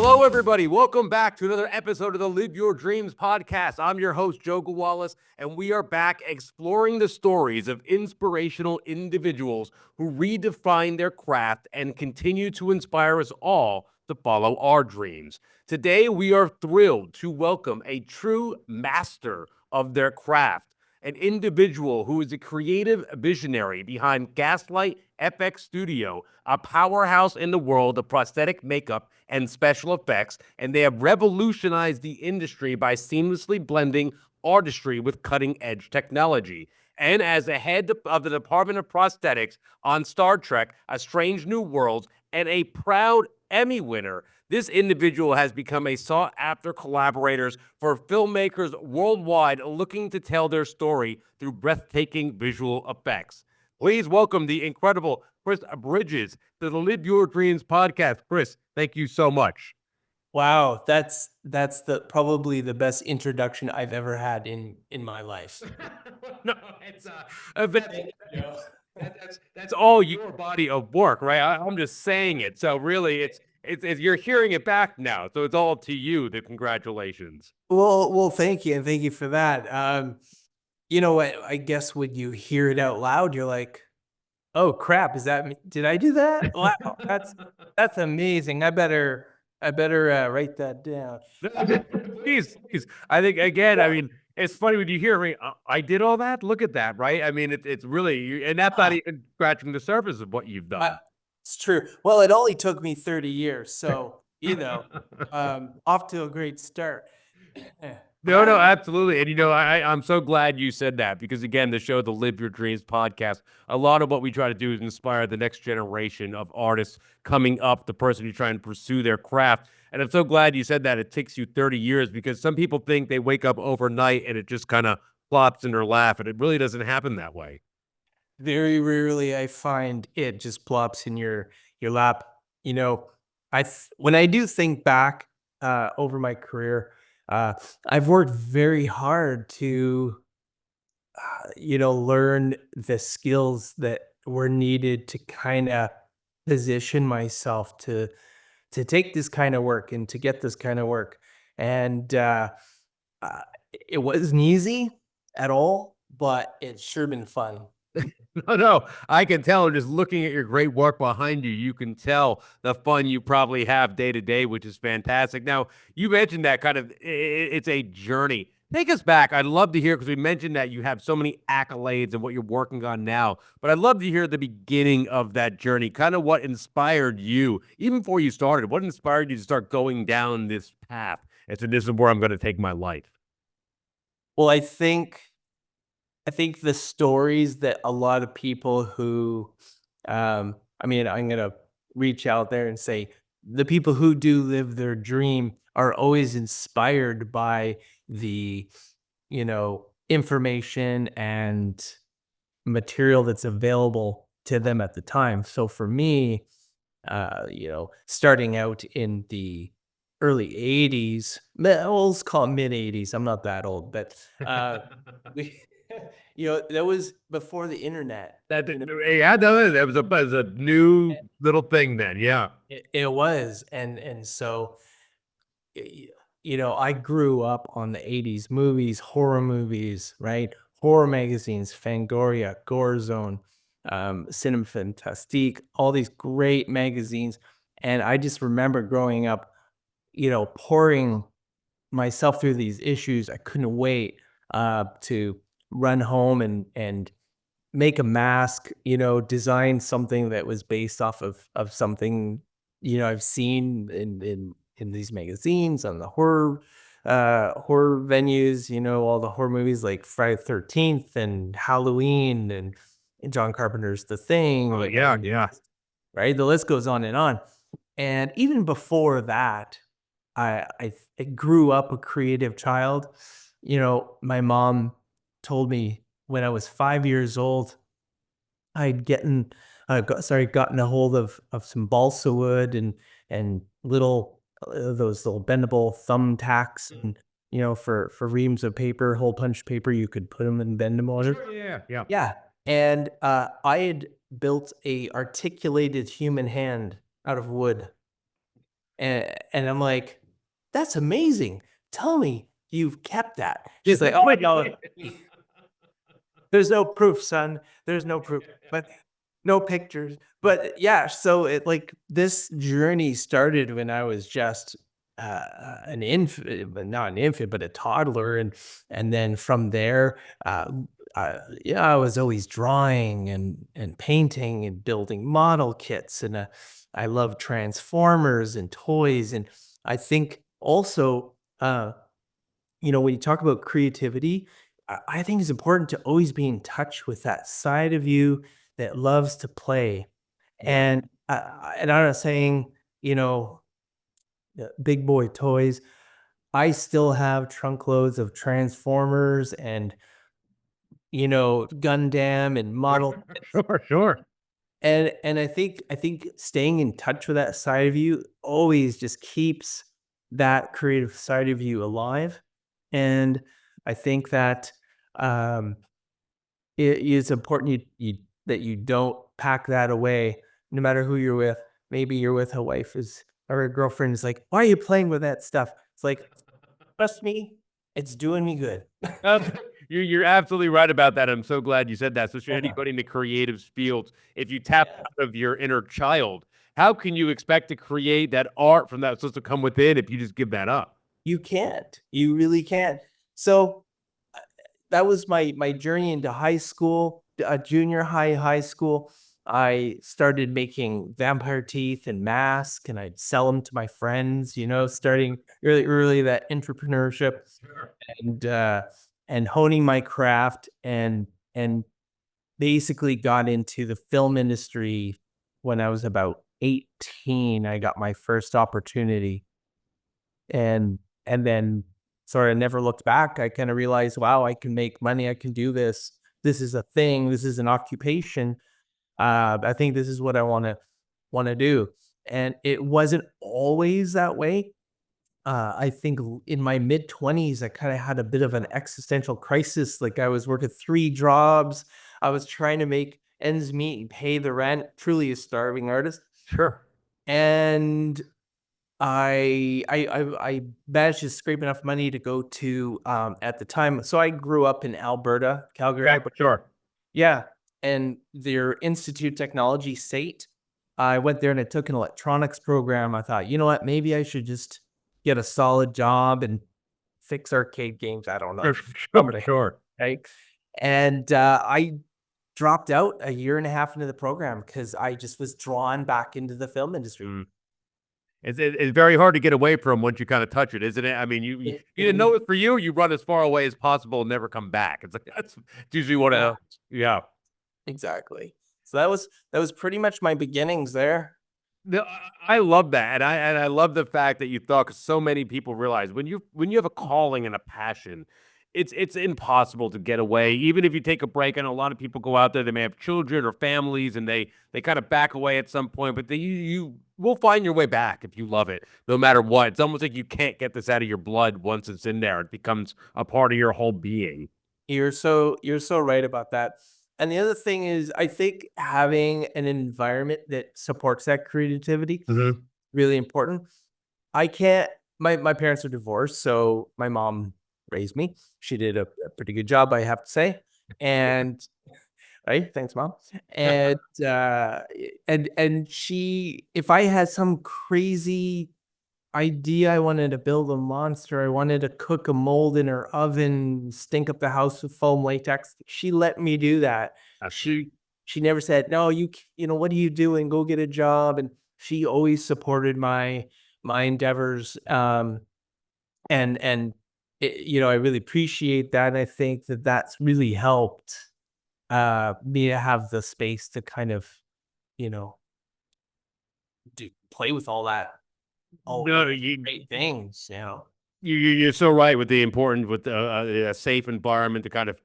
Hello, everybody. Welcome back to another episode of the Live Your Dreams podcast. I'm your host, Joe Gawalis, and we are back exploring the stories of inspirational individuals who redefine their craft and continue to inspire us all to follow our dreams. Today, we are thrilled to welcome a true master of their craft, an individual who is a creative visionary behind Gaslight FX Studio, a powerhouse in the world of prosthetic makeup and special effects, and they have revolutionized the industry by seamlessly blending artistry with cutting-edge technology. And as the head of the Department of Prosthetics on Star Trek, A Strange New Worlds, and a proud Emmy winner, this individual has become a sought-after collaborator for filmmakers worldwide looking to tell their story through breathtaking visual effects. Please welcome the incredible Chris Bridges to the Live Your Dreams podcast. Chris, thank you so much. Wow, that's probably the best introduction I've ever had in my life. No, it's that's all your body of work, right? I'm just saying it. So really, it's you're hearing it back now. So it's all to you. The congratulations. Well, thank you, and thank you for that. You know what? I guess when you hear it out loud, you're like, "Oh crap, is that me? Did I do that? Wow, that's amazing. I better write that down." Please. I think again. I mean, it's funny when you hear me. I did all that. Look at that, right? I mean, it's really, and that's not Ah, even scratching the surface of what you've I, done. it's true. Well, it only took me 30 years, so off to a great start. No, absolutely. And I'm so glad you said that because again, the show, the Live Your Dreams podcast, a lot of what we try to do is inspire the next generation of artists coming up, the person who's trying to pursue their craft. And I'm so glad you said that it takes you 30 years because some people think they wake up overnight and it just kind of plops in their lap, and it really doesn't happen that way. Very rarely I find it just plops in your lap. You know, when I do think back over my career, uh, I've worked very hard to learn the skills that were needed to kind of position myself to take this kind of work and to get this kind of work. And uh, it wasn't easy at all, but it's sure been fun. No, I can tell just looking at your great work behind you, you can tell the fun you probably have day to day, which is fantastic. Now, you mentioned that kind of it's a journey. Take us back. I'd love to hear because we mentioned that you have so many accolades and what you're working on now. But I'd love to hear the beginning of that journey, kind of what inspired you, even before you started. What inspired you to start going down this path? And so this is where I'm going to take my life. Well, I think the stories that a lot of people who, I'm gonna reach out there and say the people who do live their dream are always inspired by the, information and material that's available to them at the time. So for me, starting out in the early 80s, well, let's call it mid 80s. I'm not that old, but we, that was before the internet. Yeah, no, that was a new little thing then. Yeah. It was, and so I grew up on the 80s movies, horror movies, right? Horror magazines, Fangoria, Gore Zone, Cinema Fantastique, all these great magazines. And I just remember growing up, pouring myself through these issues. I couldn't wait to run home and make a mask, design something that was based off of something, I've seen in these magazines on the horror venues, all the horror movies like Friday the 13th and Halloween and John Carpenter's The Thing, Oh, yeah, yeah. right? The list goes on and on. And even before that, I grew up a creative child. My mom told me when I was 5 years old, gotten a hold of some balsa wood and little those little bendable thumbtacks, and for reams of paper, hole punch paper, you could put them in bend 'em on. Sure, yeah, yeah. Yeah, and I had built a articulated human hand out of wood. And I'm like, "That's amazing. Tell me you've kept that." She's like, "Oh, no, there's no proof, son. There's no proof, but no pictures." But yeah, so this journey started when I was just an infant, but not an infant, but a toddler, and then from there, uh, yeah, I was always drawing and painting and building model kits, and I love Transformers and toys, and I think also, when you talk about creativity, I think it's important to always be in touch with that side of you that loves to play. Yeah. And I'm not saying, you know, big boy toys. I still have trunk loads of Transformers and, Gundam and model kits. Sure, sure. And I think staying in touch with that side of you always just keeps that creative side of you alive. And I think that um, it is important that you don't pack that away, no matter who you're with. Maybe you're with a wife is or a girlfriend is like, "Why are you playing with that stuff?" It's like, trust me, it's doing me good. Um, you're absolutely right about that. I'm so glad you said that. Especially Yeah. anybody in the creative fields, if you tap Yeah. out of your inner child, how can you expect to create that art from that supposed to come within if you just give that up? You can't. You really can't. So that was my journey into high school, junior high, high school. I started making vampire teeth and masks, and I'd sell them to my friends. Starting really early that entrepreneurship Sure. and uh, and honing my craft and basically got into the film industry when I was about 18. I got my first opportunity and then sort of never looked back. I kind of realized, wow, I can make money. I can do this. This is a thing. This is an occupation. I think this is what I want to do. And it wasn't always that way. I think in my mid 20s, I kind of had a bit of an existential crisis. Like I was working 3 jobs. I was trying to make ends meet and pay the rent. Truly a starving artist. Sure. And I managed to scrape enough money to go to, at the time, so I grew up in Alberta, Calgary, Okay. Alberta. Sure. Yeah, and their Institute Technology SAIT, I went there and I took an electronics program. I thought, "You know what? Maybe I should just get a solid job and fix arcade games." I don't know. Sure. Sure. Somebody, Sure. right? And, I dropped out a year and a half into the program because I just was drawn back into the film industry. Mm. It's very hard to get away from once you kind of touch it, isn't it? I mean, you It either know it's for you, or you run as far away as possible and never come back. It's like that's usually what yeah. yeah. Exactly. So that was pretty much my beginnings there. No, I love that, and I love the fact that you thought 'cause so many people realize when you have a calling and a passion, it's impossible to get away. Even if you take a break, I know a lot of people go out there, they may have children or families, and they kind of back away at some point, but you will find your way back if you love it, no matter what. It's almost like you can't get this out of your blood once it's in there. It becomes a part of your whole being. You're so right about that. And the other thing is I think having an environment that supports that creativity Mhm. really important. I can't my parents are divorced, so my mom raised me. She did a pretty good job, I have to say. And right, thanks, mom. And and she if I had some crazy idea. I wanted to build a monster. I wanted to cook a mold in her oven, stink up the house with foam latex. She let me do that. That's She never said, "No, what are you doing? Go get a job." And she always supported my endeavors. And I really appreciate that. I think that that's really helped me to have the space to kind of, you know, play with all no, those great things. you're so right with the important with a safe environment to kind of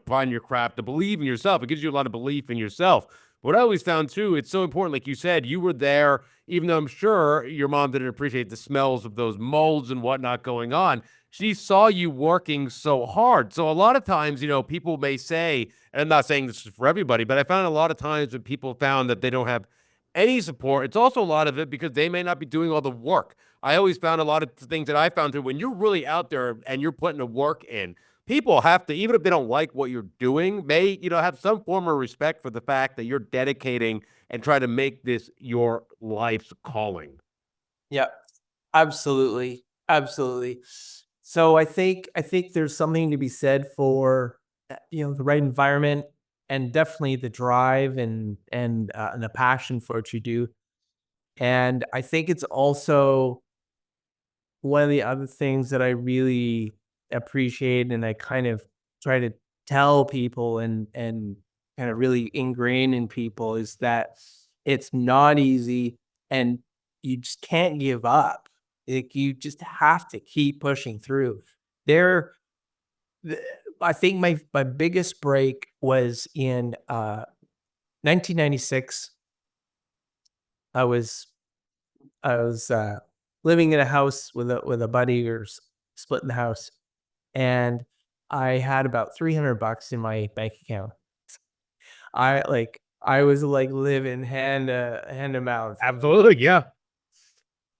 find your craft to believe in yourself. It gives you a lot of belief in yourself. What I always found too, it's so important. Like you said, you were there, even though I'm sure your mom didn't appreciate the smells of those molds and whatnot going on. She saw you working so hard. So a lot of times, people may say, and I'm not saying this is for everybody, but I found a lot of times when people found that they don't have any support. It's also a lot of it because they may not be doing all the work. I always found a lot of things that I found too, when you're really out there and you're putting the work in, people have to, even if they don't like what you're doing, may, have some form of respect for the fact that you're dedicating and trying to make this your life's calling. Yeah, absolutely. Absolutely. So I think there's something to be said for the right environment, and definitely the drive and the passion for what you do. And I think it's also one of the other things that I really appreciate, and I kind of try to tell people and kind of really ingrain in people, is that it's not easy, and you just can't give up. Like, you just have to keep pushing through. There, the, I think my biggest break was in 1996. I was I was living in a house with a buddy, or splitting the house, and I had about $300 in my bank account. I was like living hand to mouth, Absolutely, yeah.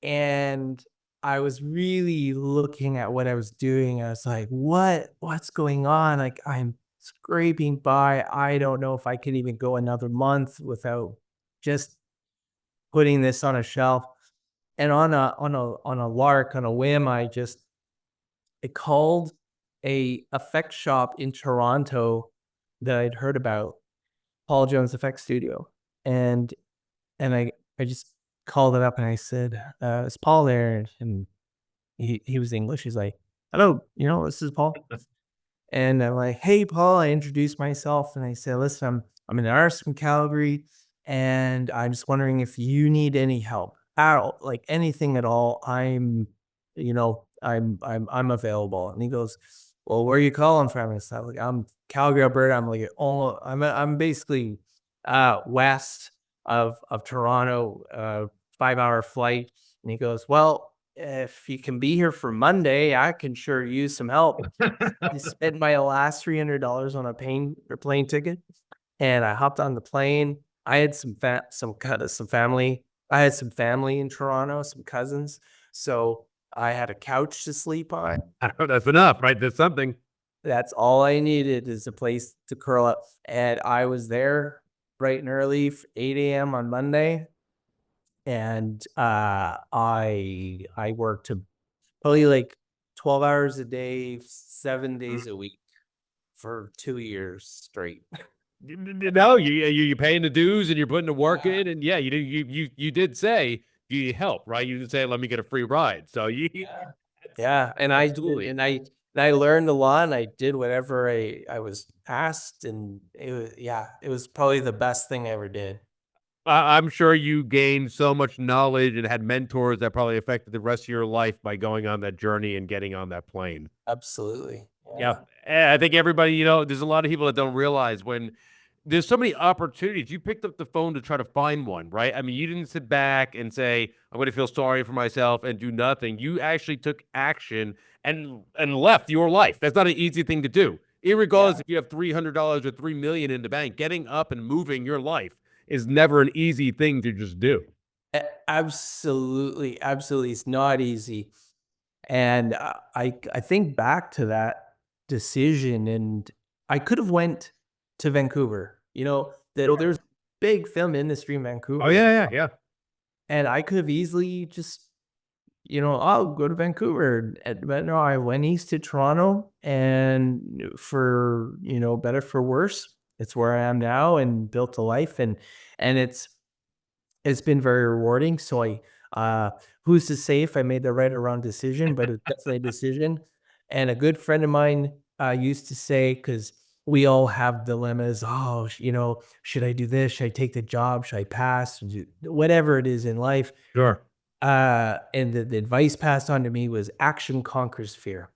and I was really looking at what I was doing. I was like, what's going on? Like, I'm scraping by. I don't know if I could even go another month without just putting this on a shelf. And on a lark, on a whim, I called a effect shop in Toronto that I'd heard about, Paul Jones FX Studio, and I just called it up and I said, "Is Paul there?" And he was English. He's like, "Hello, this is Paul." And I'm like, "Hey, Paul." I introduced myself and I said, "Listen, I'm an artist from Calgary, and I'm just wondering if you need any help at all, like anything at all. I'm available." And he goes, "Well, where are you calling from?" And stuff. Like, "I'm Calgary, Alberta." I'm like, "Oh, I'm basically west of Toronto, 5-hour flight." And he goes, "Well, if you can be here for Monday, I can sure use some help." I spent my last $300 on a plane ticket, and I hopped on the plane. I had some family. I had some family in Toronto, some cousins, so I had a couch to sleep on. I know that's enough, right? That's something. That's all I needed, is a place to curl up, and I was there bright and early, 8 a.m. on Monday, and I worked to probably like 12 hours a day, 7 days a week for 2 years straight. No, you're paying the dues and you're putting the work Yeah. in, and yeah, you did say you need help, right? You didn't say let me get a free ride. So you Yeah. Yeah, and I did, absolutely. and I learned a lot, and I did whatever I was asked, and it was probably the best thing I ever did. I'm sure you gained so much knowledge and had mentors that probably affected the rest of your life by going on that journey and getting on that plane. Absolutely. Yeah. Yeah. I think everybody, there's a lot of people that don't realize when there's so many opportunities. You picked up the phone to try to find one, right? I mean, you didn't sit back and say, I'm going to feel sorry for myself and do nothing. You actually took action and left your life. That's not an easy thing to do. Irregardless Yeah. if you have $300 or 3 million in the bank, getting up and moving your life is never an easy thing to just do. Absolutely, absolutely, it's not easy, and I think back to that decision, and I could have went to Vancouver. There's big film industry in Oh Vancouver, yeah, yeah, yeah. and I could have easily just, I'll go to Vancouver. But no, I went east to Toronto, and for, better for worse, it's where I am now, and built a life, and it's been very rewarding. So uh, who's to say if I made the right or wrong decision, but it's definitely a decision. And a good friend of mine used to say, because we all have dilemmas. Oh, should I do this? Should I take the job? Should I pass? Whatever it is in life. Sure. And the advice passed on to me was, action conquers fear.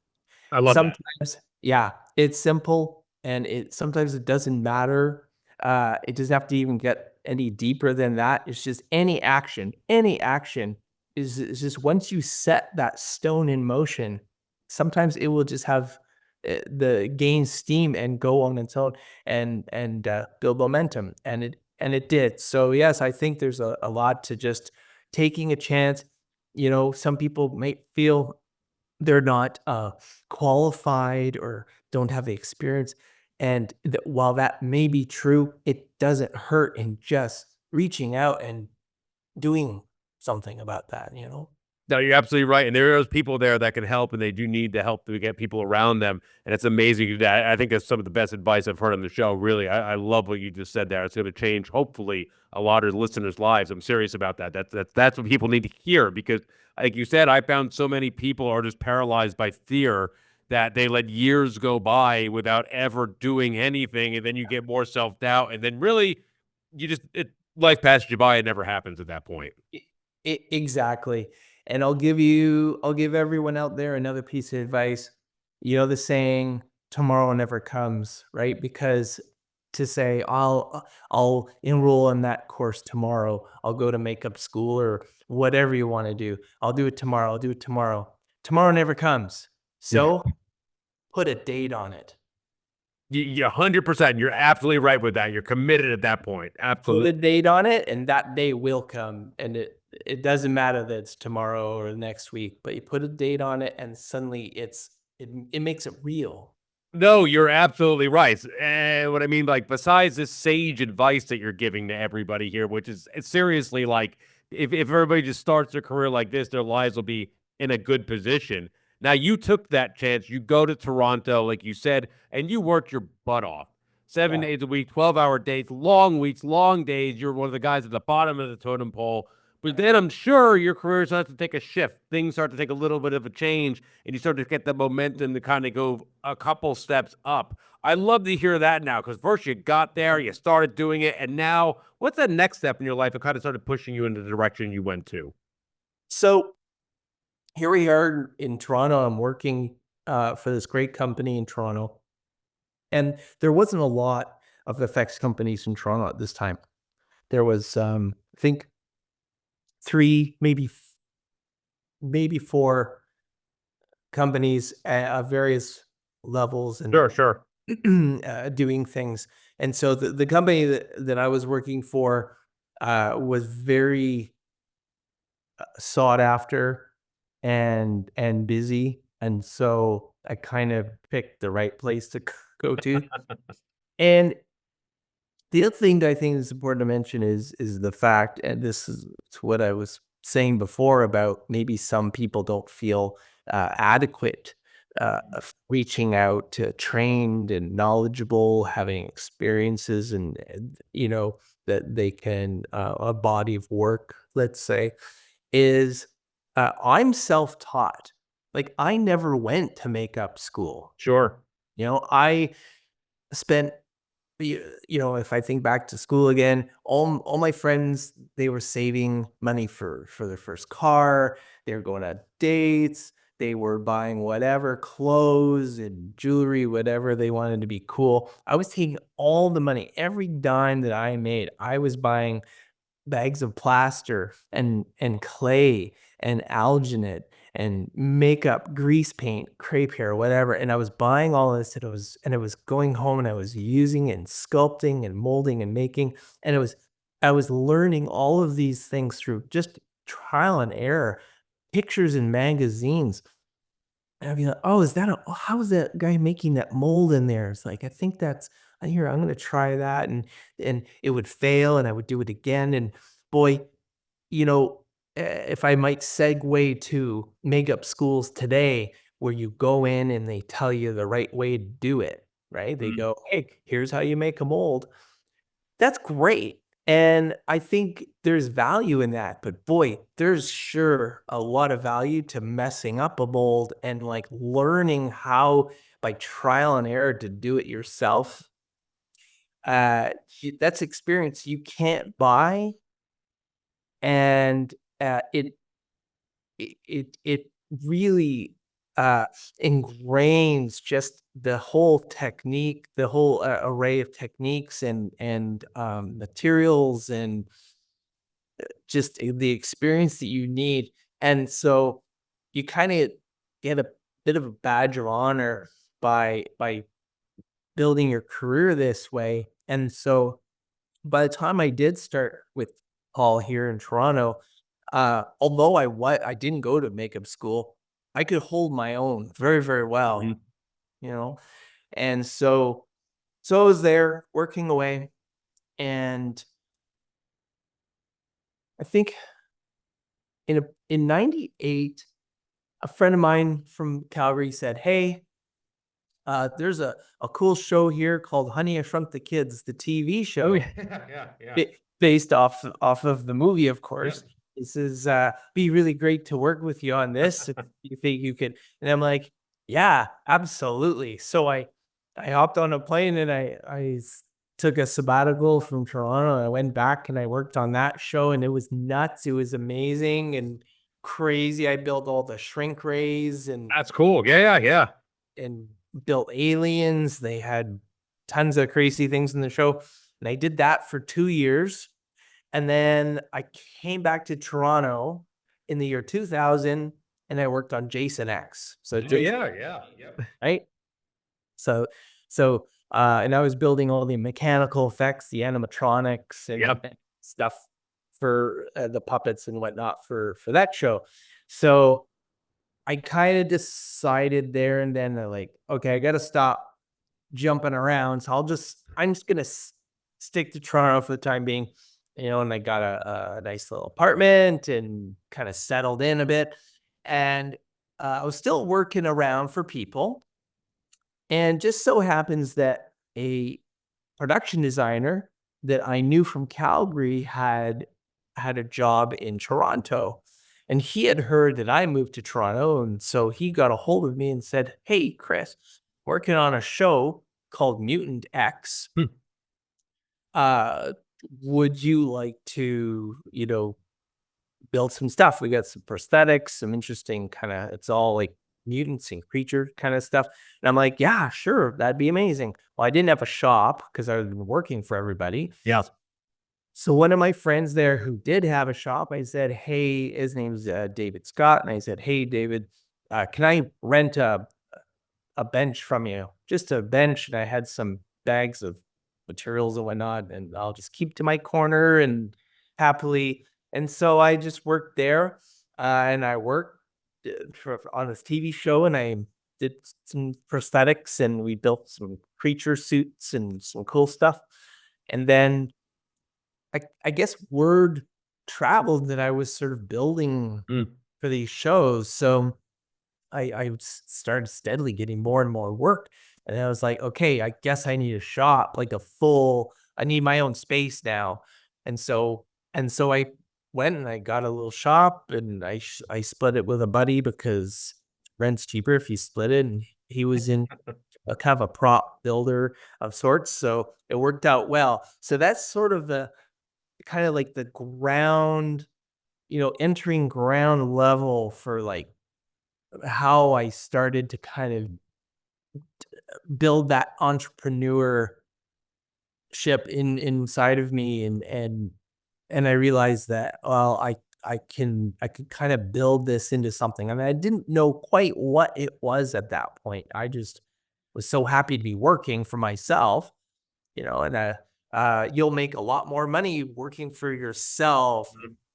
I love that. Sometimes, yeah, it's simple, and sometimes it doesn't matter. It doesn't have to even get any deeper than that. It's just any action is just, once you set that stone in motion, sometimes it will just have the gain steam and go on its own, and build momentum. And it did. So yes, I think there's a lot to just taking a chance. Some people might feel they're not qualified or don't have the experience. And while that may be true, it doesn't hurt in just reaching out and doing something about that. No, you're absolutely right, and there is people there that can help, and they do need the help to get people around them, and it's amazing that I think that's some of the best advice I've heard on the show, really. I love what you just said there. It's gonna change, hopefully, a lot of listeners' lives. I'm serious about that. That's what people need to hear because, like you said, I found so many people are just paralyzed by fear that they let years go by without ever doing anything, and then you get more self-doubt, and then really, life passes you by, it never happens at that point. Exactly. And I'll give everyone out there another piece of advice. The saying, tomorrow never comes, right? Because to say I'll enroll in that course tomorrow, I'll go to makeup school or whatever you want to do. I'll do it tomorrow. I'll do it tomorrow. Tomorrow never comes. Yeah. So put a date on it. You 100%. You're absolutely right with that. You're committed at that point. Put Absolutely. a date on it, and that day will come. And it doesn't matter that it's tomorrow or next week, but you put a date on it, and suddenly it makes it real. No, you're absolutely right. And what I mean, like, besides this sage advice that you're giving to everybody here, which is it's seriously like, if everybody just starts their career like this, their lives will be in a good position. Now, you took that chance. You go to Toronto, like you said, and you worked your butt off. Seven Yeah. days a week, 12-hour days, long weeks, long days. You're one of the guys at the bottom of the totem pole. But then I'm sure your career starts to take a shift. Things start to take a little bit of a change, and you start to get the momentum to kind of go a couple steps up. I love to hear that now because first you got there, you started doing it, and now what's the next step in your life that kind of started pushing you in the direction you went to? So here we are in Toronto. I'm working for this great company in Toronto, and there wasn't a lot of effects companies in Toronto at this time. There was, I think, three, maybe four companies at various levels and Sure, sure. doing things. And so the company that I was working for was very sought after and busy. And so I kind of picked the right place to go to. And the other thing that I think is important to mention is the fact, and this is what I was saying before about maybe some people don't feel adequate of reaching out to trained and knowledgeable, having experiences, and that they can a body of work, let's say, is I'm self-taught. Like I never went to makeup school. Sure. I spent if I think back to school again, all my friends, they were saving money for their first car. They were going on dates. They were buying whatever clothes and jewelry, whatever they wanted to be cool. I was taking all the money, every dime that I made. I was buying bags of plaster and clay and alginate and makeup, grease paint, crepe hair, whatever. And I was buying all this and it was going home and I was using and sculpting and molding and making. And I was learning all of these things through just trial and error, pictures in magazines. And I'd be like, oh, how is that guy making that mold in there? It's like, I think that's here, I'm gonna try that. And it would fail and I would do it again. And boy, if I might segue to makeup schools today, where you go in and they tell you the right way to do it, right? They Mm. go, hey, here's how you make a mold. That's great. And I think there's value in that. But boy, there's sure a lot of value to messing up a mold and like learning how by trial and error to do it yourself. That's experience you can't buy. And it really uh, ingrains just the whole technique, the whole array of techniques and materials and just the experience that you need. And so you kind of get a bit of a badge of honor by building your career this way. And so by the time I did start with Paul here in Toronto, although I didn't go to makeup school, I could hold my own very, very well, Mhm. you know? And so I was there working away, and I think in 98, a friend of mine from Calgary said, "Hey, there's a cool show here called Honey, I Shrunk the Kids, the TV Oh, show." yeah. Yeah, yeah. Based off of the movie, of Yep. course. He says, "Be really great to work with you on this if you think you could." And I'm like, "Yeah, absolutely." So I hopped on a plane and took a sabbatical from Toronto. I went back and I worked on that show, and it was nuts. It was amazing and crazy. I built all the shrink rays That's cool. Yeah, yeah, yeah. and built aliens. They had tons of crazy things in the show. And I did that for 2 years. And then I came back to Toronto in the year 2000 and I worked on Jason X. So Oh, yeah, yeah. Yep. right? So and I was building all the mechanical effects, the animatronics Yep. and stuff for the puppets and whatnot for that show. So I kind of decided there and then like, okay, I got to stop jumping around. So I'm just gonna stick to Toronto for the time being, And I got a nice little apartment and kind of settled in a bit, and I was still working around for people, and just so happens that a production designer that I knew from Calgary had a job in Toronto. And he had heard that I moved to Toronto. And so he got a hold of me and said, "Hey, Chris, working on a show called Mutant X. Hmm. Uh, would you like to, build some stuff? We got some prosthetics, some interesting kind of, it's all like mutants and creature kind of stuff." And I'm like, "Yeah, sure. That'd be amazing." Well, I didn't have a shop because I was working for everybody. Yeah. So one of my friends there who did have a shop, I said, "Hey," his name's David Scott. And I said, "Hey, David, can I rent a bench from you, just a bench?" And I had some bags of materials and whatnot, and I'll just keep to my corner and happily. And so I just worked there, and I worked on this TV show, and I did some prosthetics, and we built some creature suits and some cool stuff. And then I guess word traveled that I was sort of building Mm. for these shows. So started steadily getting more and more work. And I was like, "Okay, I guess I need a shop, like I need my own space now." And so I went and I got a little shop, and I split it with a buddy because rent's cheaper if you split it. And he was in a kind of a prop builder of sorts. So it worked out well. So that's sort of the kind of like the ground, entering ground level for like how I started to kind of build that entrepreneurship inside of me, and I realized that, well, I could kind of build this into something. I mean, I didn't know quite what it was at that point. I just was so happy to be working for myself, and you'll make a lot more money working for yourself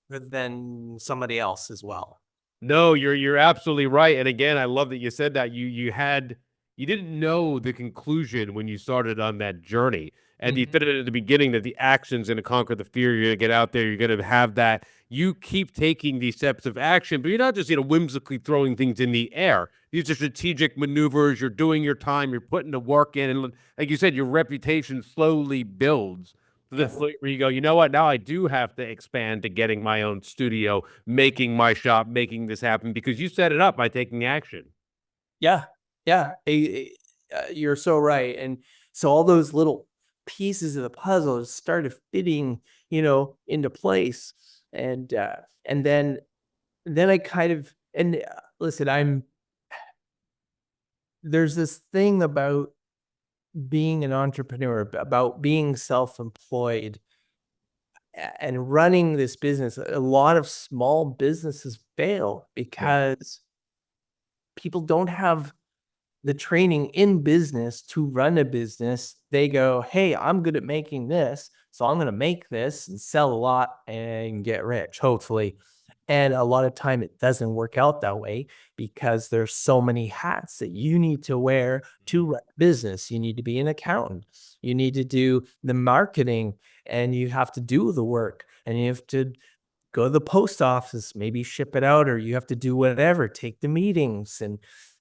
than somebody else as well. No, you're absolutely right, and again, I love that you said that. You didn't know the conclusion when you started on that journey, and you Mhm. said it at the beginning that the action's gonna conquer the fear. You're gonna get out there, you're gonna have that. You keep taking these steps of action, but you're not just, whimsically throwing things in the air. These are strategic maneuvers. You're doing your time, you're putting the work in, and like you said, your reputation slowly builds to the point where you go, "You know what? Now I do have to expand to getting my own studio, making my shop, making this happen," because you set it up by taking action. Yeah, yeah, you're so right, and so all those little pieces of the puzzle just started fitting, into place, and and then I kind of listen, there's this thing about being an entrepreneur, about being self-employed and running this business. A lot of small businesses fail Yeah. because people don't have the training in business to run a business. They go, "Hey, I'm good at making this, So I'm going to make this and sell a lot and get rich, hopefully. And a lot of time it doesn't work out that way because there's so many hats that you need to wear to run a business. You need to be an accountant. You need to do the marketing, and you have to do the work, and you have to go to the post office, maybe ship it out, or you have to do whatever, take the meetings.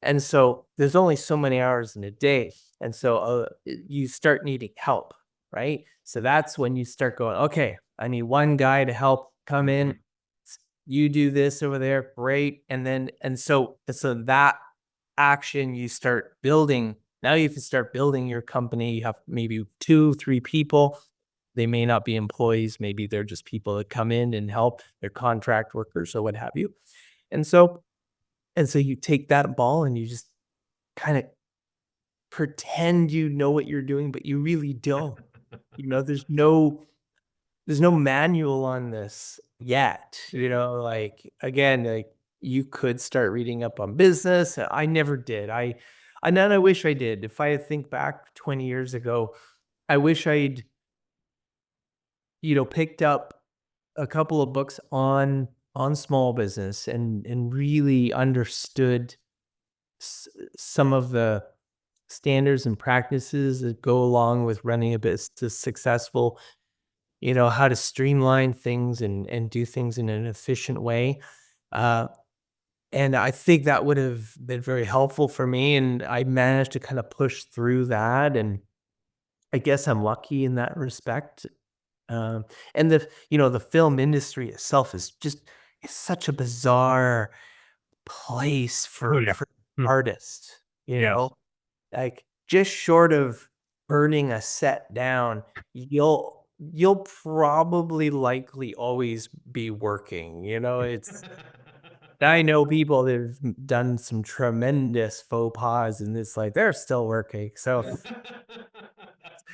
And so there's only so many hours in a day. And so you start needing help, right? So that's when you start going, okay, I need one guy to help come in. You do this over there, great. And so that action you start building. Now you can start building your company. You have maybe 2, 3 people. They may not be employees. Maybe they're just people that come in and help. They're contract workers or what have you. And so, and so you take that ball and you just kind of pretend you know what you're doing, but you really don't. There's no manual on this yet. Like, again, like, you could start reading up on business. I never did. And then I wish I did. If I think back 20 years ago, I wish I'd picked up a couple of books on small business and really understood some of the standards and practices that go along with running a business successful. How to streamline things and do things in an efficient way. Uh, and I think that would have been very helpful for me. And I managed to kind of push through that. And I guess I'm lucky in that respect. And the film industry itself is just, it's such a bizarre place Oh, for yeah. artists, Yeah. like, just short of burning a set down, you'll probably likely always be working. It's I know people that have done some tremendous faux pas, and it's like they're still working. So,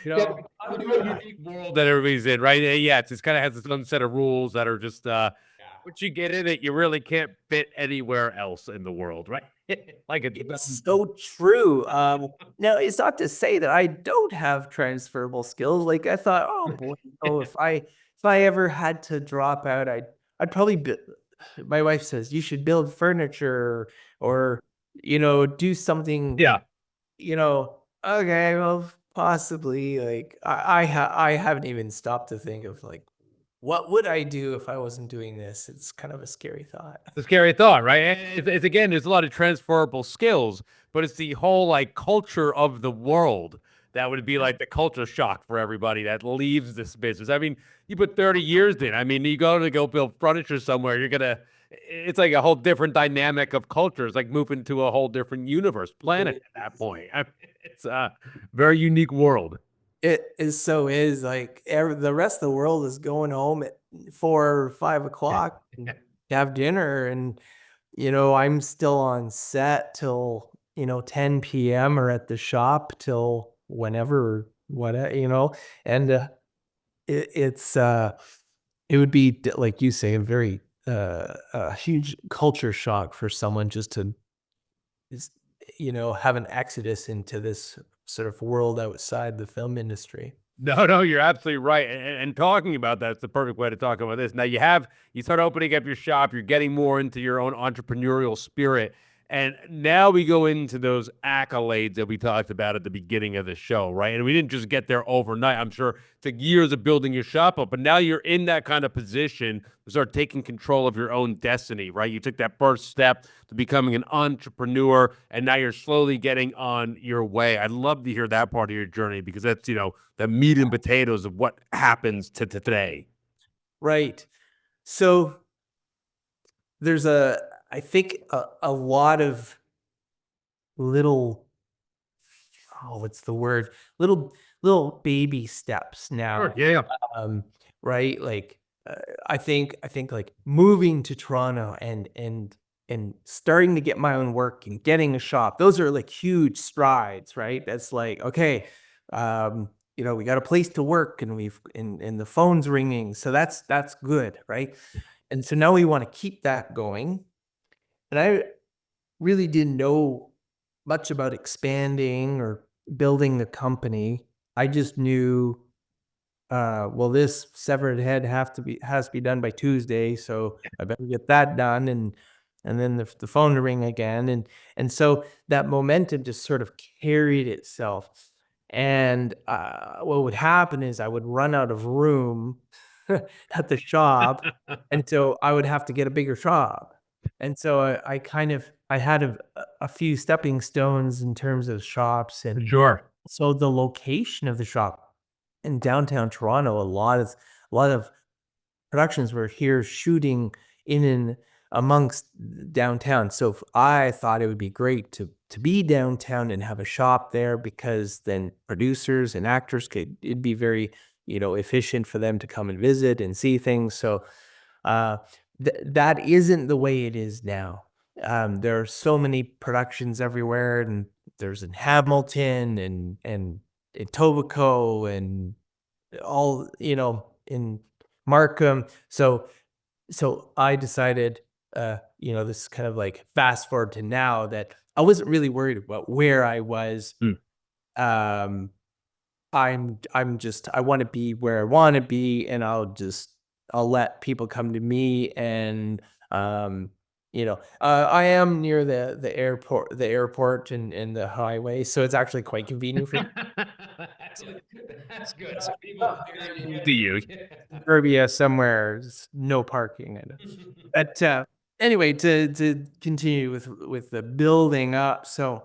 you Yeah, know, it's a unique world that everybody's in, right? Yeah, it just kind of has its own set of rules that are just once you get in it, you really can't fit anywhere else in the world, right? Like it's so true. Now it's not to say that I don't have transferable skills. Like, I thought, oh boy, if I ever had to drop out, I'd probably my wife says you should build furniture or do something. yeah. Okay, well, possibly. Like, I haven't even stopped to think of, like, what would I do if I wasn't doing this? It's kind of a scary thought. It's a scary thought, right? And it's again, there's a lot of transferable skills, but it's the whole like culture of the world that would be like the culture shock for everybody that leaves this business. I mean, you put 30 years in. I mean, you go build furniture somewhere, it's like a whole different dynamic of culture. It's like moving to a whole different universe, planet at that point. It's a very unique world. It is like the rest of the world is going home at 4 or 5 o'clock and have dinner, and I'm still on set till 10 p.m. or at the shop till whenever, and it would be like you say, a huge culture shock for someone just to is have an exodus into this sort of world outside the film industry. No, no, you're absolutely right. And talking about that's the perfect way to talk about this. Now you start opening up your shop, you're getting more into your own entrepreneurial spirit. And now we go into those accolades that we talked about at the beginning of the show, right? And we didn't just get there overnight. I'm sure it took years of building your shop up, but now you're in that kind of position to start taking control of your own destiny, right? You took that first step to becoming an entrepreneur, and now you're slowly getting on your way. I'd love to hear that part of your journey because that's, the meat and potatoes of what happens to today. Right. So there's I think a lot of little, oh, what's the word? Little baby steps now. Sure. Yeah. Um, right? Like, I think like moving to Toronto and starting to get my own work and getting a shop. Those are like huge strides, right? That's like, okay, we got a place to work, and and the phone's ringing. So that's good, right? And so now we want to keep that going. And I really didn't know much about expanding or building a company. I just knew well, this severed head has to be done by Tuesday, so I better get that done, and then the phone to ring again, and so that momentum just sort of carried itself. And what would happen is I would run out of room at the shop, and so I would have to get a bigger shop. And so I kind of I had a few stepping stones in terms of shops, and Sure. so the location of the shop in downtown Toronto, a lot of productions were here shooting in and amongst downtown. So I thought it would be great to be downtown and have a shop there, because then producers and actors it'd be very, efficient for them to come and visit and see things. So uh, that isn't the way it is now. There are so many productions everywhere, and there's in Hamilton and Etobicoke and all, in Markham. So I decided, this is kind of like fast forward to now, that I wasn't really worried about where I was. Mm. Um, I'm just I want to be where I want to be, and I'll let people come to me. And I am near the airport and the highway, so it's actually quite convenient for That's good. So people to you. suburbia somewhere. No parking. I know. But anyway, to continue with the building up, so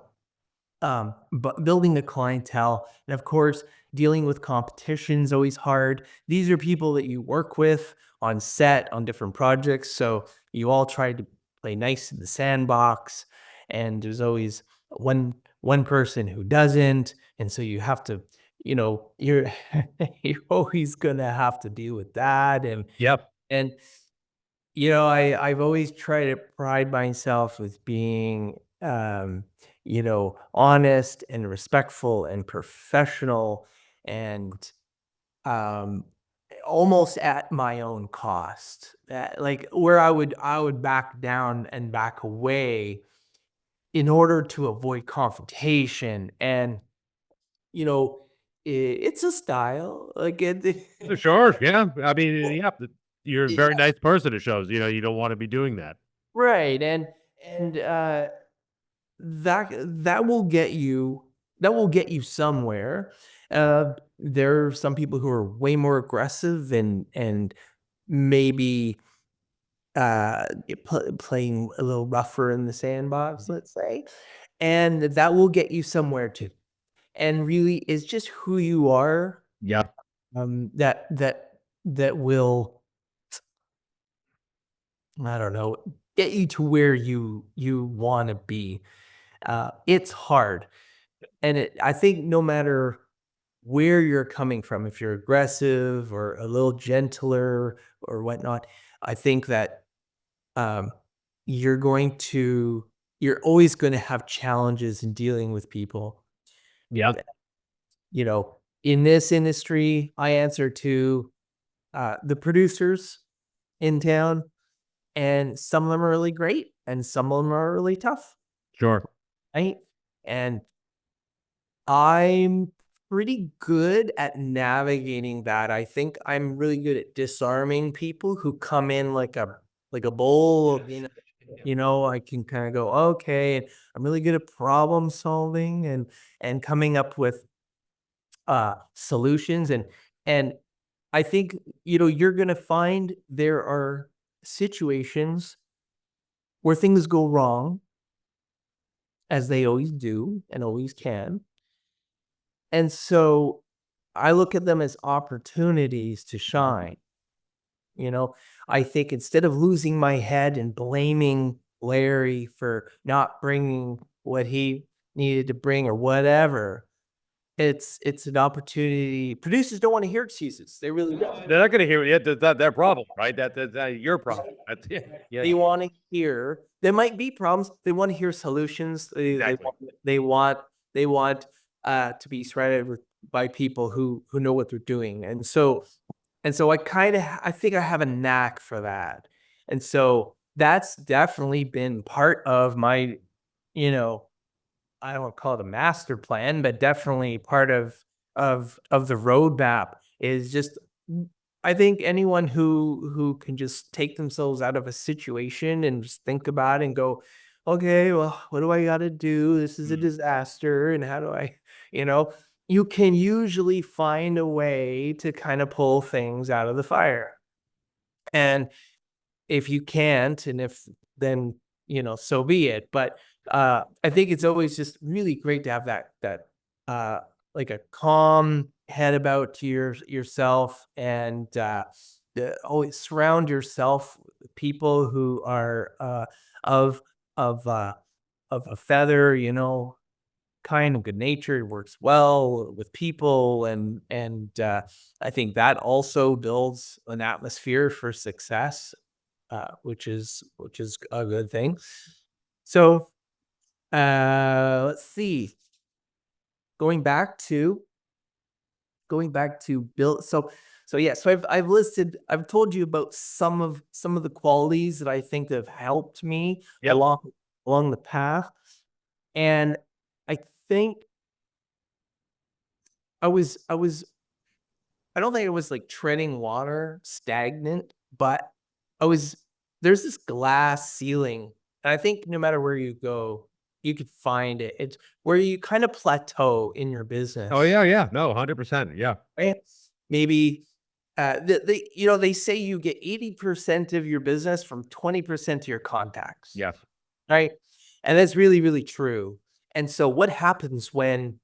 but building the clientele, and of course, dealing with competition is always hard. These are people that you work with on set on different projects, so you all try to play nice in the sandbox, and there's always one person who doesn't, and so you have to, you're you're always gonna have to deal with that. Yep. And I've always tried to pride myself with being, honest and respectful and professional, and um, almost at my own cost. Like where I would back down and back away in order to avoid confrontation. And it's a style. Like Sure. Yeah. I mean, yeah. You're a very nice person. It shows. You don't want to be doing that. right. And that that will get you somewhere. There are some people who are way more aggressive and maybe playing a little rougher in the sandbox, let's say, and that will get you somewhere too. And really, it's just who you are, Yeah. that will, I don't know, get you to where you want to be. It's hard. And I think no matter where you're coming from, if you're aggressive or a little gentler or whatnot, I think that um, you're going to, you're always going to have challenges in dealing with people. Yeah. In this industry, I answer to the producers in town, and some of them are really great, and some of them are really tough, Sure. right? And I'm pretty good at navigating that. I think I'm really good at disarming people who come in like a bull. I can kind of go, okay, and I'm really good at problem solving and coming up with solutions. And I think you're gonna find there are situations where things go wrong, as they always do and always can. And so I look at them as opportunities to shine. You know, I think instead of losing my head and blaming Larry for not bringing what he needed to bring or whatever, it's an opportunity. Producers don't want to hear excuses. They really don't. They're not going to hear it. That's their problem, right? That's your problem. That's yeah. Yeah. They want to hear. There might be problems. They want to hear solutions. Exactly. They want to be surrounded by people who know what they're doing. And so I think I have a knack for that. And so that's definitely been part of my, you know, I don't call it a master plan, but definitely part of the roadmap is just, I think anyone who can just take themselves out of a situation and just think about it and go, okay, well, what do I got to do? This is a disaster, and how do I, you know, you can usually find a way to kind of pull things out of the fire. And if you can't, and if then, so be it. But I think it's always just really great to have that uh like a calm head about yourself, and always surround yourself with people who are of of uh of a feather, kind of good natured, works well with people, and I think that also builds an atmosphere for success, which is a good thing. So, let's see. Going back to build. So yeah. So I've told you about some of the qualities that I think have helped me Yep. along the path, and I think I don't think it was like treading water, stagnant, but I was there's this glass ceiling. And I think no matter where you go, you could find it. It's where you kind of plateau in your Oh, business. yeah, yeah. No, 100%. Yeah. Right? Maybe they say you get 80% of your business from 20% of your contacts. Yes. Right. And that's really, really true. And so what happens when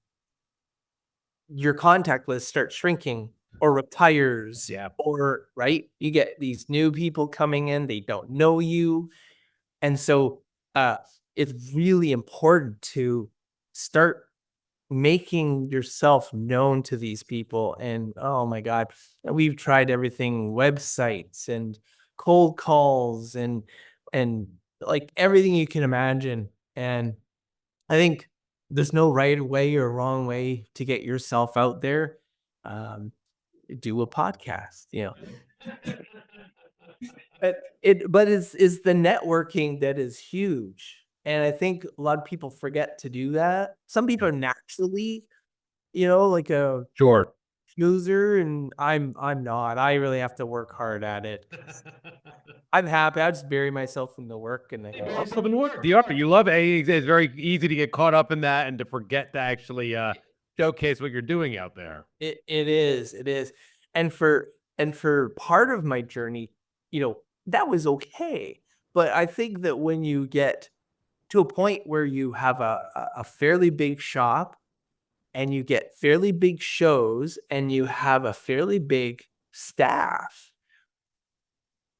your contact list starts shrinking or retires, Yeah. or right, you get these new people coming in, they don't know you, and so uh it's really important to start making yourself known to these people. And oh my god, we've tried everything, websites and cold calls and like everything you can imagine. And I think there's no right way or wrong way to get yourself out there. Um, do a podcast, but it's the networking that is huge. And I think a lot of people forget to do that. Some people are naturally, like a Sure. user, and I'm not. I really have to work hard at it. I'm happy. I just bury myself in the work, and I go, Also, the art you love. It's very easy to get caught up in that and to forget to actually showcase what you're doing out there. It is. And for part of my journey, that was okay. But I think that when you get to a point where you have a fairly big shop, and you get fairly big shows, and you have a fairly big staff,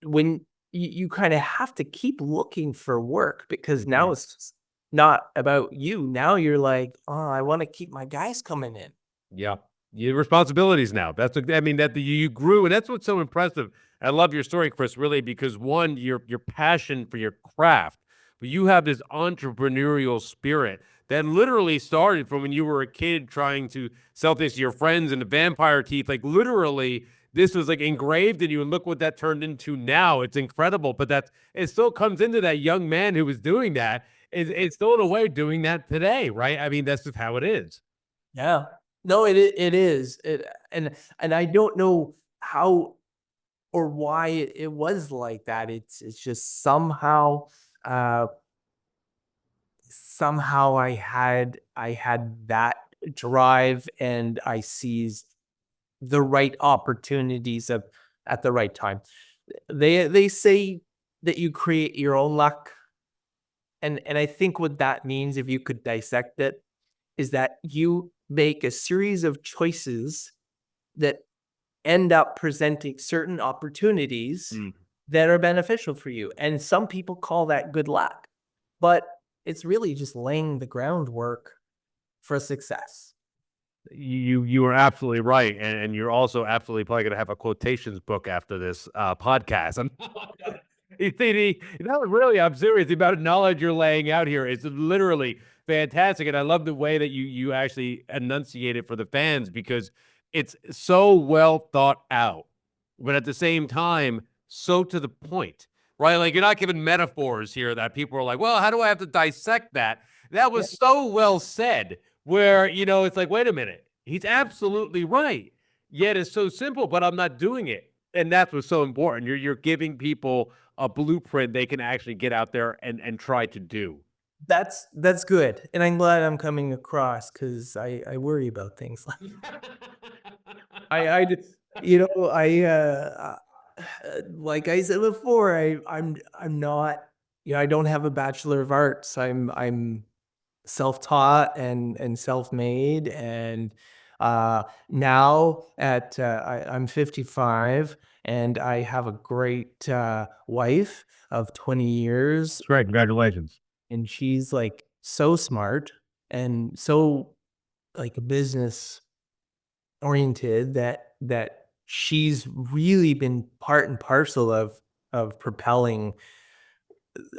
when you kind of have to keep looking for work, because now Mhm. it's just not about you. Now you're like, oh, I want to keep my guys coming in. Yeah. Your responsibilities now. That's what I mean, that you grew, and that's what's so impressive. I love your story, Chris, really, because one, your passion for your craft, but you have this entrepreneurial spirit that literally started from when you were a kid trying to sell things to your friends and the vampire teeth. Like literally, this was like engraved in you, and look what that turned into now. It's incredible. But it still comes into that young man who was doing that. It's still in a way doing that today, right? I mean, that's just how it is. Yeah. No, it is. And I don't know how or why it was like that. It's just uh somehow I had that drive, and I seized the right opportunities at the right time. They say that you create your own luck, and I think what that means, if you could dissect it, is that you make a series of choices that end up presenting certain opportunities Mm. that are beneficial for you. And some people call that good luck, but it's really just laying the groundwork for success. You are absolutely right, and you're also absolutely probably gonna have a quotations book after this, podcast. You see, no, really, I'm serious. The amount of knowledge you're laying out here is literally fantastic, and I love the way that you actually enunciate it for the fans because it's so well thought out, but at the same time, so to the point, right? Like, you're not giving metaphors here that people are like, "Well, how do I have to dissect that?" That Yeah. was so well said, where, it's like, "Wait a minute, he's absolutely right." Yet it's so simple, but I'm not doing it. And that's what's so important. You're giving people a blueprint they can actually get out there and try to do. That's good, and I'm glad I'm coming across because I worry about things like I d you know, like I said before, I'm not I don't have a Bachelor of Arts. I'm self-taught and self-made, and, now I'm 55, and I have a great, wife of 20 years, That's right. Congratulations. and she's, like, so smart and so, like, business oriented that she's really been part and parcel of propelling,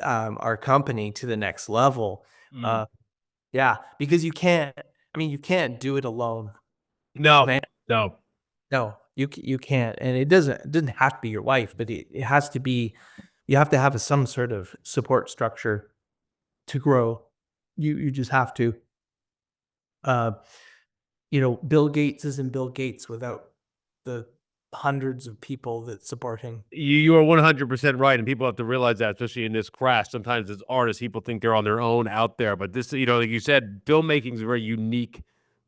our company to the next level. Mm. Uh, yeah, because you can't do it alone, No, man. no. No, you can't, and it doesn't have to be your wife, but it has to be you have to have some sort of support structure to grow. You just have to. Uh, Bill Gates isn't Bill Gates without the hundreds of people that support him. You are 100% right, and people have to realize that, especially in this craft. Sometimes as artists, people think they're on their own out there, but this, like you said, filmmaking is a very unique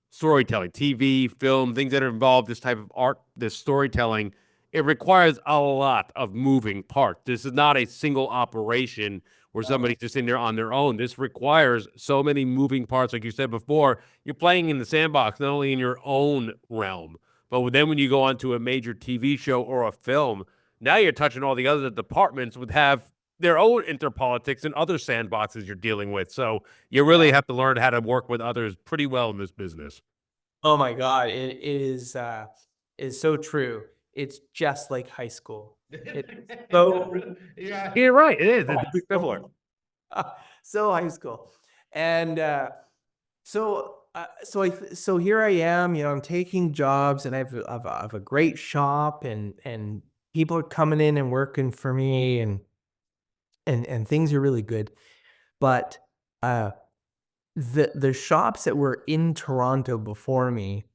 storytelling, TV, film, things that involve this type of art, this storytelling. It requires a lot of moving parts. This is not a single operation where somebody's just in there on their own. This requires so many moving parts. Like you said before, you're playing in the sandbox, not only in your own realm, but then when you go onto a major TV show or a film, now you're touching all the other departments would have their own interpolitics and other sandboxes you're dealing with. So you really have to learn how to work with others pretty well in this business. Oh my god, it is so true. It's just like high school. It's so Yeah, you're right. It is. high It's similar. school. So high school. And, so here I am, I'm taking jobs, and I have a great shop, and people are coming in and working for me, and things are really good. But, uh, the shops that were in Toronto before me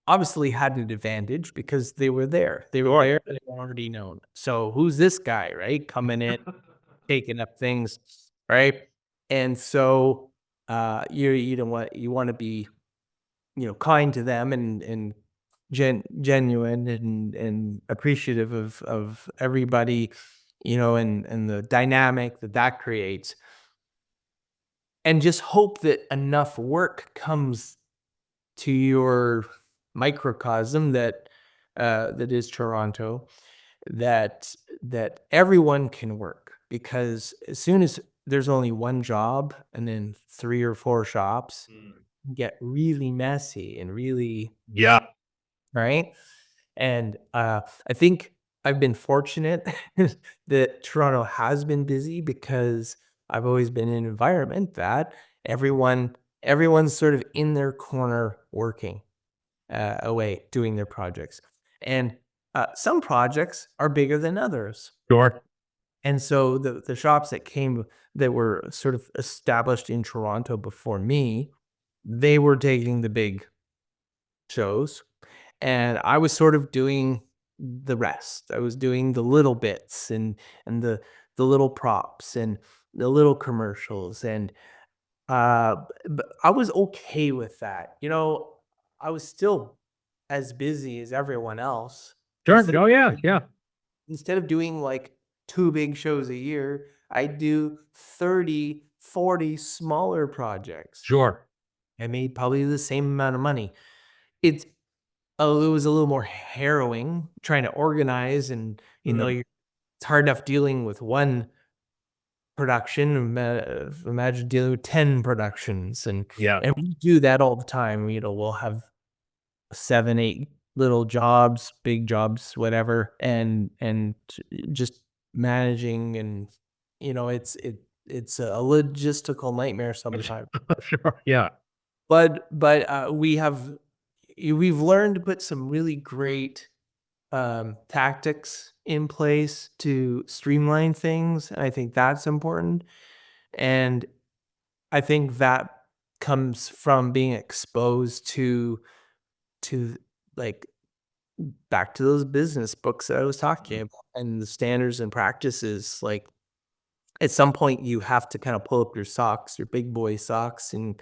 obviously had an advantage because they were there. They were Sure. there, they were already known. So who's this guy, right? Coming in, taking up things, right? And so you don't want you want to be, kind to them and genuine and appreciative of everybody, and the dynamic that creates. And just hope that enough work comes to your microcosm that is Toronto, that everyone can work, because as soon as there's only one job and then 3 or 4 shops, get really messy and really Yeah. right? And, I think I've been fortunate that Toronto has been busy because I've always been in an environment that everyone's sort of in their corner working, away, doing their projects. And, some projects are bigger than others. Sure. And so the shops that were sort of established in Toronto before me, they were taking the big shows, and I was sort of doing the rest. I was doing the little bits and the little props and the little commercials, and but I was okay with that. I was still as busy as everyone else. Sure. Instead of Oh, yeah. Yeah. instead of doing like 2 big shows a year, I do 30, 40 smaller projects. Sure. I made probably the same amount of money. It's it was a little more harrowing trying to organize, and, Mhm. it's hard enough dealing with 1 production, imagine dealing with 10 productions, and Yeah. we do that all the time. We'll have 7, 8 little jobs, big jobs, whatever, and just managing, and, it's a logistical nightmare sometimes. Sure. Yeah. But we've learned to put some really great, tactics in place to streamline things, and I think that's important, and I think that comes from being exposed to, like, back to those business books that I was talking about and the standards and practices. Like at some point, you have to kind of pull up your socks, your big boy socks, and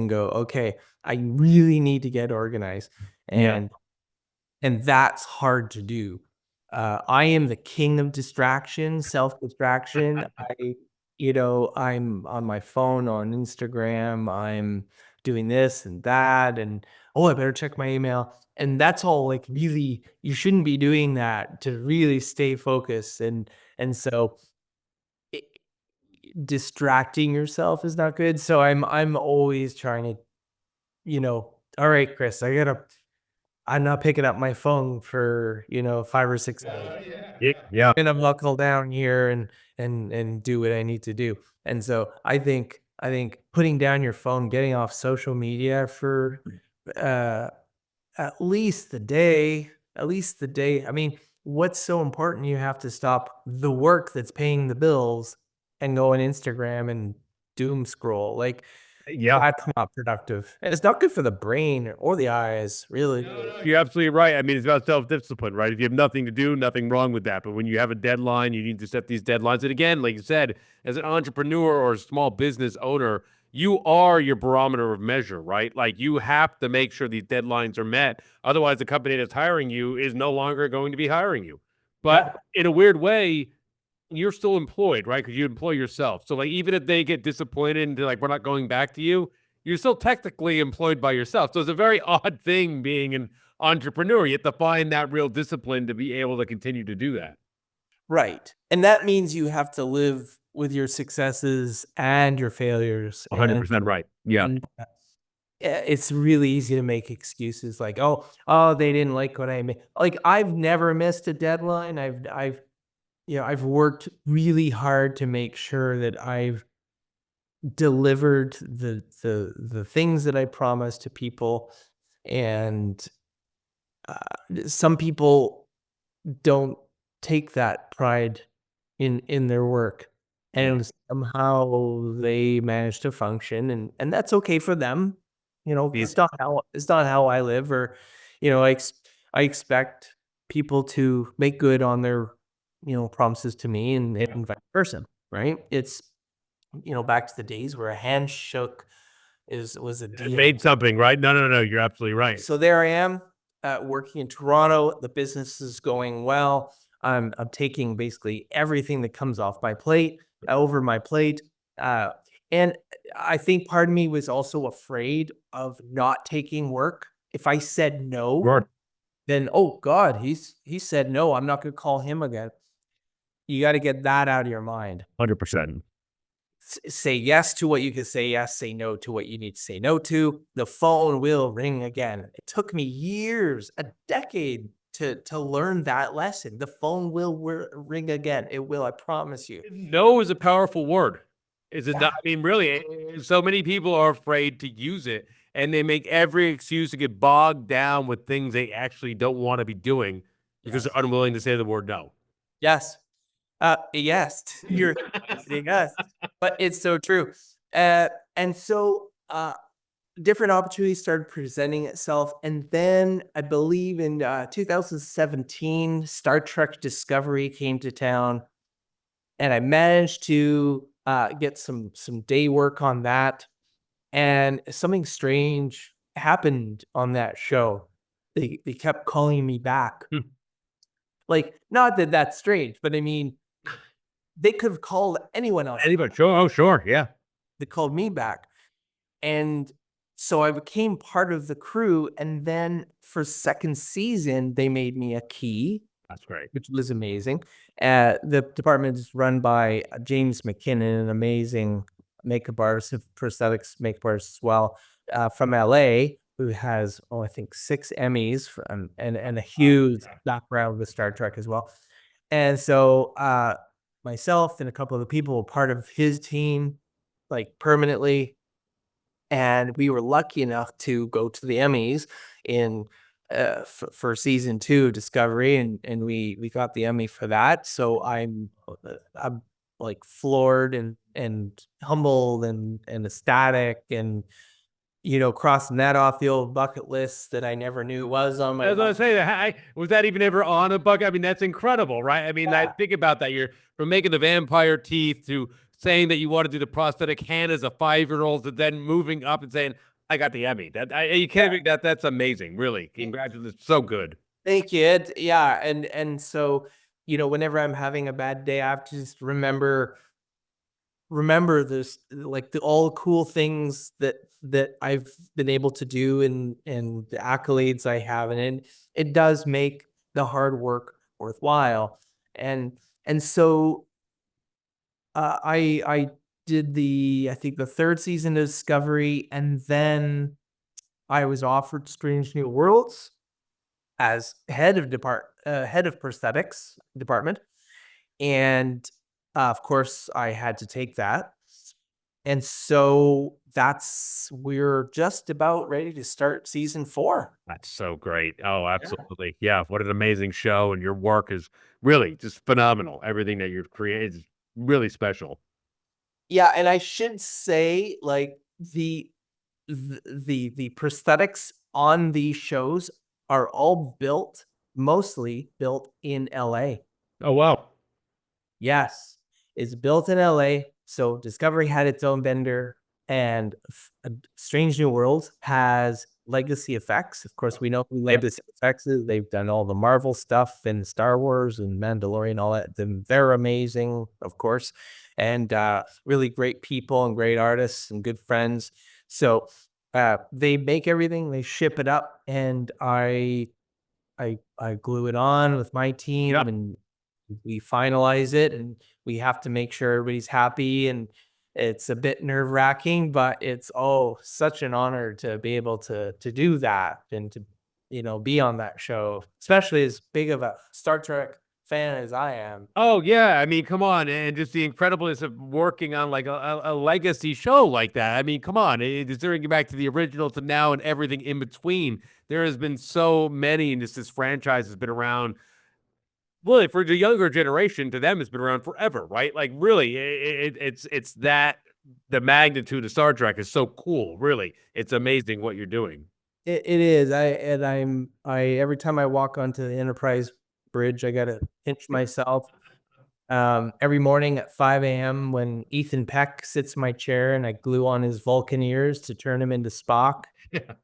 go, okay, I really need to get organized, Yeah. and that's hard to do. I am the king of distraction, self-distraction. I'm on my phone, on Instagram, I'm doing this and that, and, "Oh, I better check my email," and that's all, like, really you shouldn't be doing that to really stay focused, and so I distracting yourself is not good, so I'm always trying to, "All right, Chris, I'm not picking up my phone for, 5 or 6 hours. Yeah. I'm gonna buckle down here and do what I need to do." And so I think putting down your phone, getting off social media for uh at least the day. I mean, what's so important you have to stop the work that's paying the bills and go on Instagram and doom scroll. Like Yeah. that's not productive. And it's not good for the brain or the eyes, really. You're absolutely right. I mean, it's about self-discipline, right? If you have nothing to do, nothing wrong with that. But when you have a deadline, you need to set these deadlines. And again, like you said, as an entrepreneur or a small business owner, you are your barometer of measure, right? Like you have to make sure these deadlines are met. Otherwise, the company that's hiring you is no longer going to be hiring you. Yeah. But in a weird way, you're still employed, right? Because you employ yourself. So like even if they get disappointed and they're like, we're not going back to you, you're still technically employed by yourself. So it's a very odd thing being an entrepreneur. You have to find that real discipline to be able to continue to do that. Right. And that means you have to live with your successes and your failures. 100% right. Yeah. And it's really easy to make excuses like, oh, they didn't like what I made. Like I've never missed a deadline. I've worked really hard to make sure that I've delivered the things that I promised to people. And some people don't take that pride in their work, and somehow they manage to function, and that's okay for them. It's not how I live, or I expect people to make good on their promises to me, and vice versa, right? It's back to the days where a handshake was a It deal. made something, right? No, no, no. You're absolutely right. So there I am, working in Toronto. The business is going well. I'm taking basically everything that comes off my plate over my plate, uh, and I think part of me was also afraid of not taking work. If I said no, Sure. then oh God, he said no. I'm not going to call him again. You got to get that out of your mind. 100%. Say yes to what you can say yes, say no to what you need to say no to. The phone will ring again. It took me years, a decade to learn that lesson. The phone will ring again. It will, I promise you. No is a powerful word. Is it Yeah. not? I mean, really, so many people are afraid to use it and they make every excuse to get bogged down with things they actually don't want to be doing because Yes. they're unwilling to say the word no. Yes. Yes. You're saying yes. But it's so true. And so different opportunities started presenting itself. And then I believe in 2017, Star Trek Discovery came to town, and I managed to get some day work on that. And something strange happened on that show. They kept calling me back. Hmm. Like, not that that's strange, but I mean, they could have called anyone else. Anybody? Sure. Oh, sure. Yeah. They called me back. And so I became part of the crew, and then for second season, they made me a key, That's great. which was amazing. The department is run by James McKinnon, an amazing makeup artist, prosthetics makeup artist as well, from LA, who has, I think 6 Emmys and a huge background with Star Trek as well. And so myself and a couple of the people were part of his team, like permanently, and we were lucky enough to go to the Emmys in for season 2 of Discovery, and we got the Emmy for that. So I'm like floored and humbled and ecstatic, and crossing that off the old bucket list that I never knew was on my As I bucket. say, was that even ever on a bucket? I mean, that's incredible, right? I mean, I Yeah. think about that. You're from making the vampire teeth to saying that you want to do the prosthetic hand as a 5-year-old, to then moving up and saying, "I got the Emmy." You can't make that. That's amazing, really. Congratulations, so good. Thank you. Yeah, and so, whenever I'm having a bad day, I have to just remember this, like, the all cool things that I've been able to do, and the accolades I have, and it does make the hard work worthwhile. And so, I did I think the third season of Discovery, and then I was offered Strange New Worlds as head of prosthetics department, and of course I had to take that. And so we're just about ready to start season 4. That's so great. Oh, absolutely. Yeah. What an amazing show. And your work is really just phenomenal. Everything that you've created is really special. Yeah, and I should say, like, the prosthetics on these shows are all mostly built in LA. Oh, wow. Yes, it's built in LA. So Discovery had its own vendor, and Strange New Worlds has Legacy Effects. Of course, we know who Yep. Legacy Effects is. They've done all the Marvel stuff and Star Wars and Mandalorian, all that. They're amazing, of course, and really great people and great artists and good friends. So they make everything, they ship it up, and I glue it on with my team, Yep. and we finalize it, and we have to make sure everybody's happy, and it's a bit nerve-wracking, but it's, oh, such an honor to be able to do that, and to, be on that show, especially as big of a Star Trek fan as I am. Oh, yeah. I mean, come on. And just the incredibleness of working on like a legacy show like that. I mean, come on. Just thinking back to the original to now and everything in between, there has been so many, and this franchise has been around. Well, for the younger generation, to them, it's been around forever, right? Like, really, it's that the magnitude of Star Trek is so cool. Really, it's amazing what you're doing. It is. I every time I walk onto the Enterprise bridge, I gotta pinch myself. Every morning at 5 a.m. when Ethan Peck sits in my chair and I glue on his Vulcan ears to turn him into Spock, Yeah.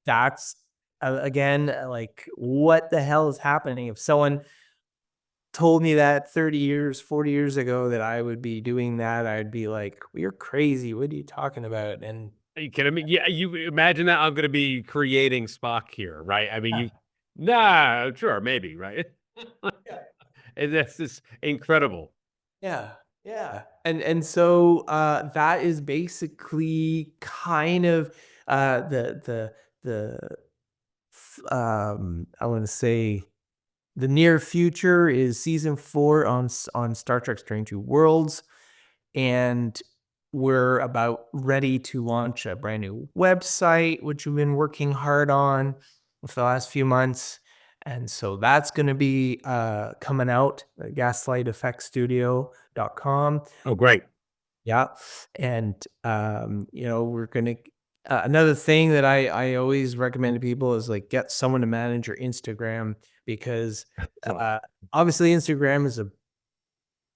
that's, again, like, what the hell is happening? If someone told me that 30 years, 40 years ago that I would be doing that, I'd be like, "Well, you're crazy. What are you talking about?" And Are you kidding me? Yeah, you imagine that I'm gonna be creating Spock here, right? I mean, yeah, nah, sure, maybe, right? yeah, And that's just incredible. yeah, yeah. And so that is basically kind of the I want to say the near future is season 4 on Star Trek Strange New Worlds, and we're about ready to launch a brand new website, which we've been working hard on for the last few months. And so that's going to be coming out at gaslightfxstudio.com. Oh, great. Yeah. And, we're going to, another thing that I always recommend to people is, like, get someone to manage your Instagram, because Oh, uh, obviously Instagram is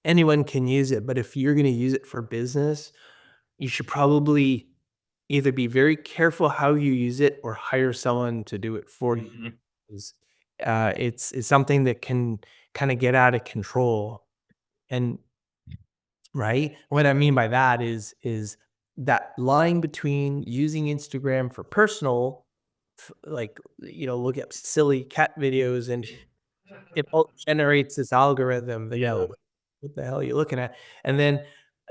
anyone can use it, but if you're going to use it for business, you should probably either be very careful how you use it or hire someone to do it for you. mhm. 'Cause, it's something that can kinda get out of control, and right? What I mean by that is that line between using Instagram for personal, like, look at silly cat videos, and it generates this algorithm that, Yeah. "What the hell are you looking at?" And then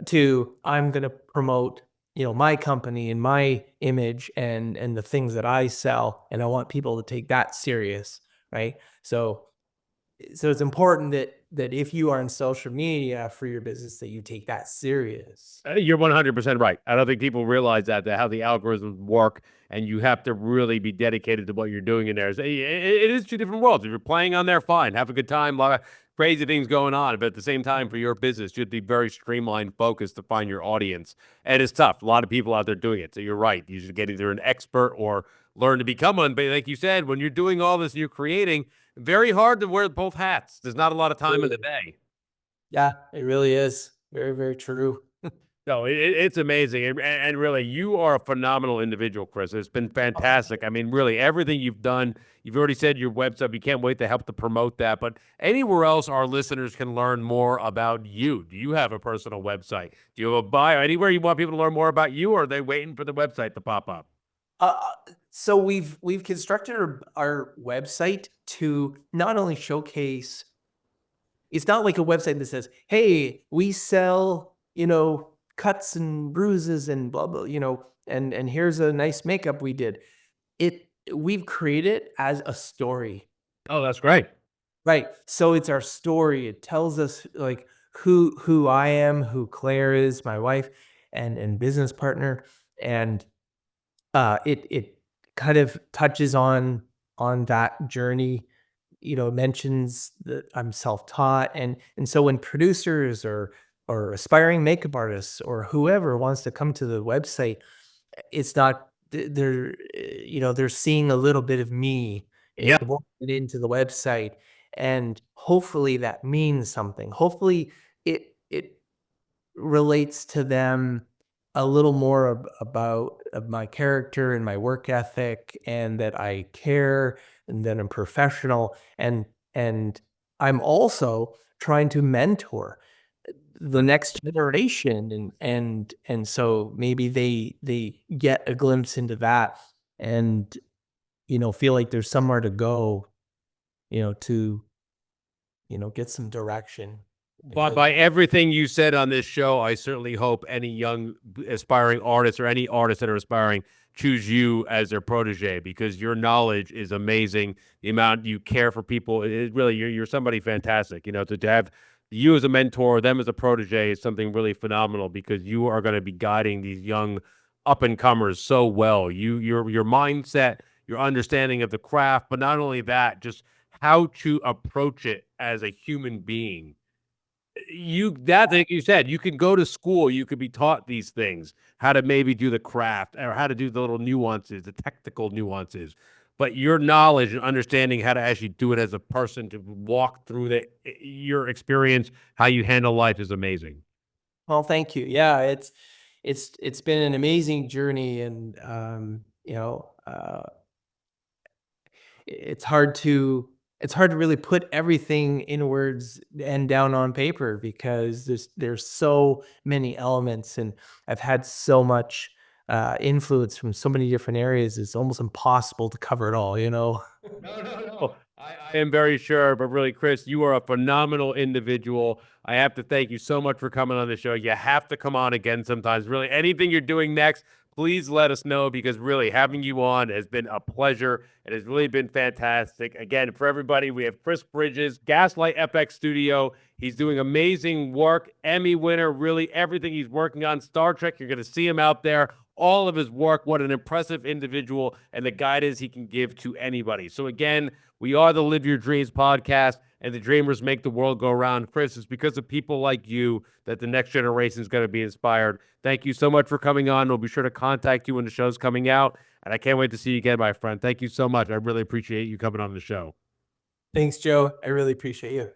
to, "I'm gonna promote, my company and my image and the things that I sell, and I want people to take that serious," right? So it's important that that if you are on social media for your business, that you take that serious. You're 100% right. I don't think people realize that how the algorithms work, and you have to really be dedicated to what you're doing in there. It is two different worlds. If you're playing on there, fine, have a good time. A lot of crazy things going on, but at the same time, for your business, you should be very streamlined, focused to find your audience. And it's tough. A lot of people out there doing it. So you're right. You should get either an expert or learn to become one. But like you said, when you're doing all this and you're creating, very hard to wear both hats. There's not a lot of time in the day. Yeah, it really is. Very, very true. No, it's amazing, and really, you are a phenomenal individual, Chris. It's been fantastic. I mean, really, everything you've done. You've already said your website. We can't wait to help to promote that. But anywhere else, our listeners can learn more about you. Do you have a personal website? Do you have a bio? Anywhere you want people to learn more about you, or are they waiting for the website to pop up? So we've constructed our website to not only showcase. It's not like a website that says, "Hey, we sell, cuts and bruises and blah blah," and here's a nice makeup we did. We've created it as a story. Oh, that's great. Right. So it's our story. It tells us like who I am, who Claire is, my wife and business partner, and it kind of touches on that journey. Mentions that I'm self-taught, and so when producers or aspiring makeup artists or whoever wants to come to the website, it's not they're seeing a little bit of me. Yeah. Won't get into the website, and hopefully that means something. Hopefully it relates to them a little more about my character and my work ethic, and that I care, and that I'm professional, and I'm also trying to mentor the next generation, and so maybe they get a glimpse into that, and feel like there's somewhere to go, to get some direction. By everything you said on this show, I certainly hope any young aspiring artists or any artists that are aspiring choose you as their protege, because your knowledge is amazing. The amount you care for people, it really, you're somebody fantastic. To have you as a mentor, them as a protege is something really phenomenal, because you are going to be guiding these young up and comers so well. Your mindset, your understanding of the craft, but not only that, just how to approach it as a human being. Like you said, you can go to school, you could be taught these things, how to maybe do the craft or how to do the little nuances, the technical nuances. But your knowledge and understanding how to actually do it as a person, to walk through your experience, how you handle life, is amazing. Well, thank you. Yeah, it's been an amazing journey, and it's hard to really put everything in words and down on paper, because there's so many elements, and I've had so much influence from so many different areas. It's almost impossible to cover it all. No, no, no. I am very sure, but really, Chris, you are a phenomenal individual. I have to thank you so much for coming on the show. You have to come on again sometimes. Really, anything you're doing next, please let us know, because really having you on has been a pleasure. It has really been fantastic. Again, for everybody, we have Chris Bridges, Gaslight FX Studio. He's doing amazing work. Emmy winner, really everything he's working on. Star Trek, you're going to see him out there. All of his work, what an impressive individual, and the guidance he can give to anybody. So again, we are the Live Your Dreams podcast, and the dreamers make the world go round. Chris, it's because of people like you that the next generation is going to be inspired. Thank you so much for coming on. We'll be sure to contact you when the show's coming out, and I can't wait to see you again, my friend. Thank you so much. I really appreciate you coming on the show. Thanks, Joe. I really appreciate you.